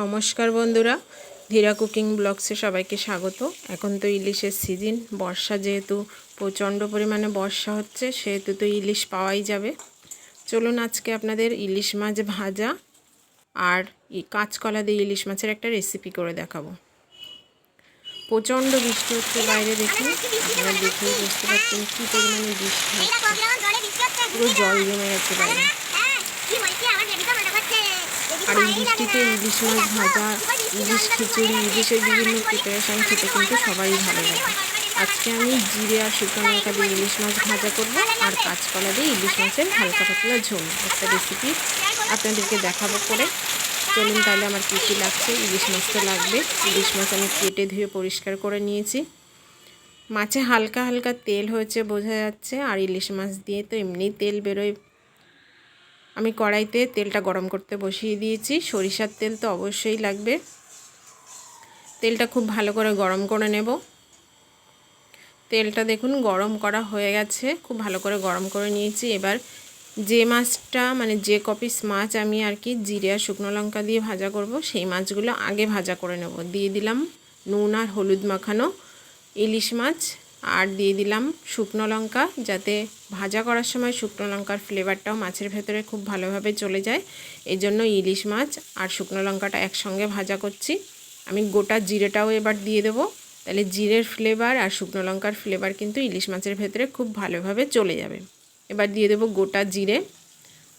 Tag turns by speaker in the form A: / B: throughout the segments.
A: নমস্কার বন্ধুরা, ধীরা কুকিং ব্লগসে সবাইকে স্বাগত। এখন তো ইলিশের সিজন, বর্ষা যেহেতু প্রচণ্ড পরিমাণে বর্ষা হচ্ছে সেহেতু তো ইলিশ পাওয়াই যাবে। চলুন আজকে আপনাদের ইলিশ মাছ ভাজা আর কাঁচকলা দিয়ে ইলিশ মাছের একটা রেসিপি করে দেখাবো। প্রচণ্ড বৃষ্টি হচ্ছে বাইরে, দেখুন আপনারা দেখেই বুঝতে পারছেন কী পরিমাণে বৃষ্টি হচ্ছে, পুরো জল জমে গেছে বাইরে। আর এই বৃষ্টিতে ইলিশ মাছ ভাজা, ইলিশ খিচুড়ি, ইলিশের বিভিন্ন প্রিপারেশান খেতে কিন্তু সবারই ভালো লাগে। আজকে আমি জিরে আর শুকনো লঙ্কা দিয়ে ইলিশ মাছ ভাজা করব আর কাঁচকলা দিয়ে ইলিশ মাছের হালকা পাতলা ঝোল একটা রেসিপি আপনাদেরকে দেখাবো করে। চলুন তাহলে আমার কী কী লাগছে। ইলিশ মাছ তো লাগবে। ইলিশ মাছ আমি কেটে ধুয়ে পরিষ্কার করে নিয়েছি। মাছে হালকা হালকা তেল হয়েছে বোঝা যাচ্ছে, আর ইলিশ মাছ দিয়ে তো এমনি তেল বেরোয়। আমি কড়াইতে তেলটা গরম করতে বসিয়ে দিয়েছি। সরিষার তেল তো অবশ্যই লাগবে। তেলটা খুব ভালো করে গরম করে নেব। তেলটা দেখুন গরম করা হয়ে গেছে, খুব ভালো করে গরম করে নিয়েছি। এবার যে মাছটা যে কপিস মাছ আমি আর কি জিরে আর শুকনো লঙ্কা দিয়ে ভাজা করব, সেই মাছগুলো আগে ভাজা করে নেব। দিয়ে দিলাম নুন আর হলুদ মাখানো ইলিশ মাছ, আর দিয়ে দিলাম শুকনো লঙ্কা, যাতে ভাজা করার সময় শুকনো লঙ্কার ফ্লেভারটাও মাছের ভেতরে খুব ভালোভাবে চলে যায়। এই জন্য ইলিশ মাছ আর শুকনো লঙ্কাটা একসঙ্গে ভাজা করছি। আমি গোটা জিরেটাও এবার দিয়ে দেবো, তাহলে জিরের ফ্লেভার আর শুকনো লঙ্কার ফ্লেভার কিন্তু ইলিশ মাছের ভেতরে খুব ভালোভাবে চলে যাবে। এবার দিয়ে দেবো গোটা জিরে।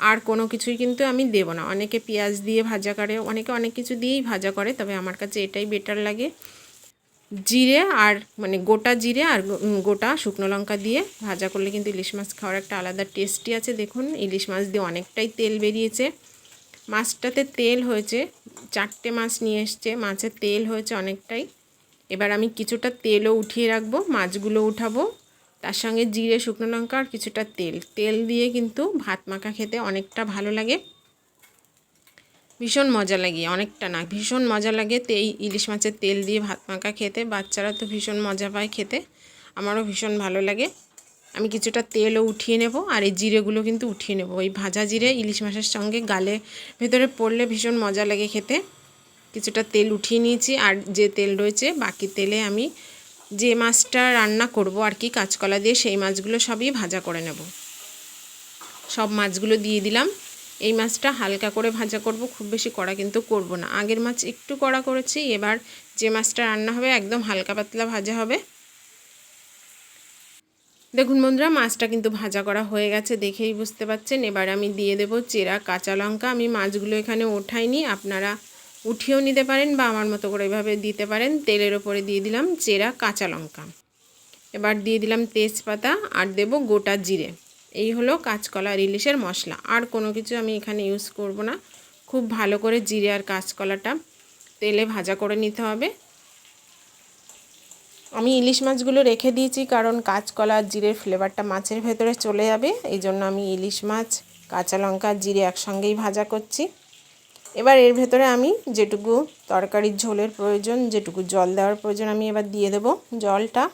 A: আর কোনো কিছুই কিন্তু আমি দেব না। অনেকে পেঁয়াজ দিয়ে ভাজা করে, অনেকে অনেক কিছু দিয়েই ভাজা করে, তবে আমার কাছে এটাই বেটার লাগে। জিরে আর গোটা জিরে আর গোটা শুকনো লঙ্কা দিয়ে ভাজা করলে কিন্তু ইলিশ মাছ খাওয়ার একটা আলাদা টেস্টি আছে। দেখুন ইলিশ মাছ দিয়ে অনেকটাই তেল বেরিয়েছে। মাছটাতে তেল হয়েছে, 4টে মাছ নিয়ে এসছে, মাছের তেল হয়েছে অনেকটাই। এবার আমি কিছুটা তেলও উঠিয়ে রাখবো, মাছগুলো উঠাবো, তার সঙ্গে জিরে শুকনো লঙ্কা আর কিছুটা তেল দিয়ে কিন্তু ভাত মাখা খেতে অনেকটা ভালো লাগে, ভীষণ মজা লাগে। অনেকটা না, ভীষণ মজা লাগে এই ইলিশ মাছের তেল দিয়ে ভাত মাখা খেতে। বাচ্চারা তো ভীষণ মজা পায় খেতে, আমারও ভীষণ ভালো লাগে। আমি কিছুটা তেলও উঠিয়ে নেব, আর এই জিরেগুলো কিন্তু উঠিয়ে নেব। ওই ভাজা জিরে ইলিশ মাছের সঙ্গে গালে ভেতরে পড়লে ভীষণ মজা লাগে খেতে। কিছুটা তেল উঠিয়ে নিয়েছি, আর যে তেল রয়েছে বাকি তেলে আমি যে মাছটা রান্না করব আর কি কাঁচকলা দিয়ে, সেই মাছগুলো সবই ভাজা করে নেব। সব মাছগুলো দিয়ে দিলাম। এই মাছটা হালকা করে ভাজা করব, খুব বেশি কড়া কিন্তু করব না। আগের মাছ একটু কড়া করেছি, এবার যে মাছটা রান্না হবে একদম হালকা পাতলা ভাজা হবে। দেখুন বন্ধুরা, মাছটা কিন্তু ভাজা করা হয়ে গেছে, দেখেই বুঝতে পাচ্ছেন। এবার আমি দিয়ে দেব চেরা কাঁচা লঙ্কা। আমি মাছগুলো এখানে ওঠাইনি, আপনারা উঠিয়েও নিতে পারেন বা আমার মতো করে এভাবে দিতে পারেন। তেলের ওপরে দিয়ে দিলাম চেরা কাঁচা লঙ্কা। এবার দিয়ে দিলাম তেজপাতা আর দেব গোটা জিরে। এই হলো কাঁচকলা আর ইলিশের মশলা। আর কোনো কিছু আমি এখানে ইউজ করব না। খুব ভালো করে জিরে আর কাঁচকলাটা তেলে ভাজা করে নিতে হবে। আমি ইলিশ মাছগুলো রেখে দিয়েছি, কারণ কাঁচকলা আর জিরের ফ্লেভারটা মাছের ভেতরে চলে যাবে। এই জন্য আমি ইলিশ মাছ, কাঁচা লঙ্কা, জিরে একসঙ্গেই ভাজা করছি। এবার এর ভেতরে আমি যেটুকু তরকারির ঝোলের প্রয়োজন, যেটুকু জল দেওয়ার প্রয়োজন, আমি এবার দিয়ে দেব জলটা।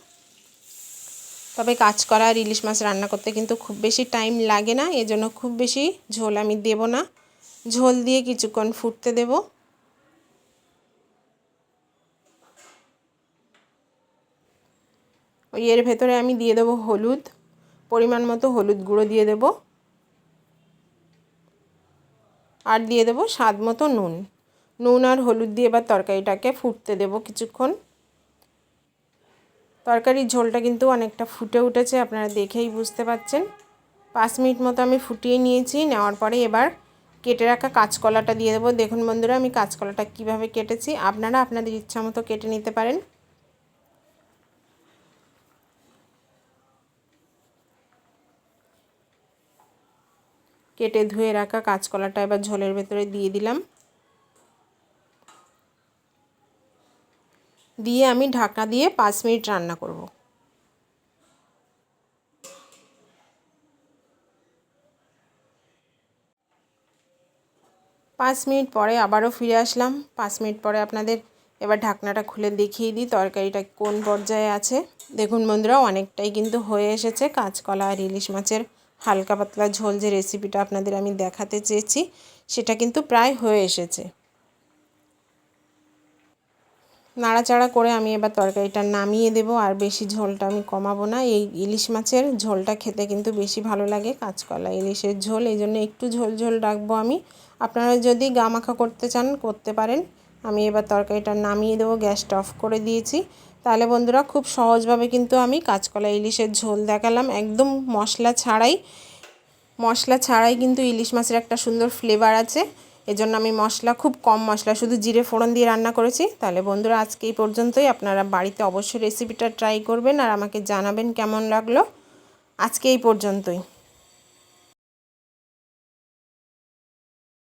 A: তবে কাঁচকলা আর ইলিশ মাছ রান্না করতে কিন্তু খুব বেশি টাইম লাগে না, এজন্য খুব বেশি ঝোল আমি দেব না। ঝোল দিয়ে কিছুক্ষণ ফুটতে দেব। ওই এর ভেতরে আমি দিয়ে দেবো হলুদ, পরিমাণ মতো হলুদ গুঁড়ো দিয়ে দেব, আর দিয়ে দেবো স্বাদ মতো নুন আর হলুদ দিয়ে এবার তরকারিটাকে ফুটতে দেব কিছুক্ষণ। তরকারির ঝোলটা কিন্তু অনেকটা ফুটে উঠেছে, আপনারা দেখেই বুঝতে পাচ্ছেন। 5 মিনিট মতো আমি ফুটিয়ে নিয়েছি। নেওয়ার পরে এবার কেটে রাখা কাঁচকলাটা দিয়ে দেবো। দেখুন বন্ধুরা, আমি কাঁচকলাটা কিভাবে কেটেছি, আপনারা আপনাদের ইচ্ছা মতো কেটে নিতে পারেন। কেটে ধুয়ে রাখা কাঁচকলাটা এবার ঝোলের ভেতরে দিয়ে দিলাম। দিয়ে আমি ঢাকা দিয়ে 5 মিনিট রান্না করব। 5 মিনিট পরে আবারও ফিরে আসলাম। 5 মিনিট পরে আপনাদের এবার ঢাকনাটা খুলে দেখিয়ে দিই তরকারিটা কোন পর্যায়ে আছে। দেখুন বন্ধুরা, অনেকটাই কিন্তু হয়ে এসেছে। কাঁচকলা আর ইলিশ মাছের হালকা পাতলা ঝোল যে রেসিপিটা আপনাদের আমি দেখাতে চেয়েছি, সেটা কিন্তু প্রায় হয়ে এসেছে। নাড়াচাড়া করে আমি এবার তরকারিটা নামিয়ে দেব। আর বেশি ঝোলটা আমি কমাবো না। এই ইলিশ মাছের ঝোলটা খেতে কিন্তু বেশি ভালো লাগে, কাঁচকলা ইলিশের ঝোল, এই জন্য একটু ঝোল ঝোল রাখবো আমি। আপনারা যদি গামাখা করতে চান করতে পারেন। আমি এবার তরকারিটা নামিয়ে দেবো, গ্যাসটা অফ করে দিয়েছি। তাহলে বন্ধুরা খুব সহজভাবে কিন্তু আমি কাঁচকলা ইলিশের ঝোল দেখালাম, একদম মশলা ছাড়াই কিন্তু ইলিশ মাছের একটা সুন্দর ফ্লেভার আছে। এজন্য আমি খুব কম মশলা, শুধু জিরে ফোড়ন দিয়ে রান্না করেছি। তাহলে বন্ধুরা আজকে এই পর্যন্তই। আপনারা বাড়িতে অবশ্যই রেসিপিটা ট্রাই করবেন আর আমাকে জানাবেন কেমন লাগলো। আজকে এই পর্যন্তই।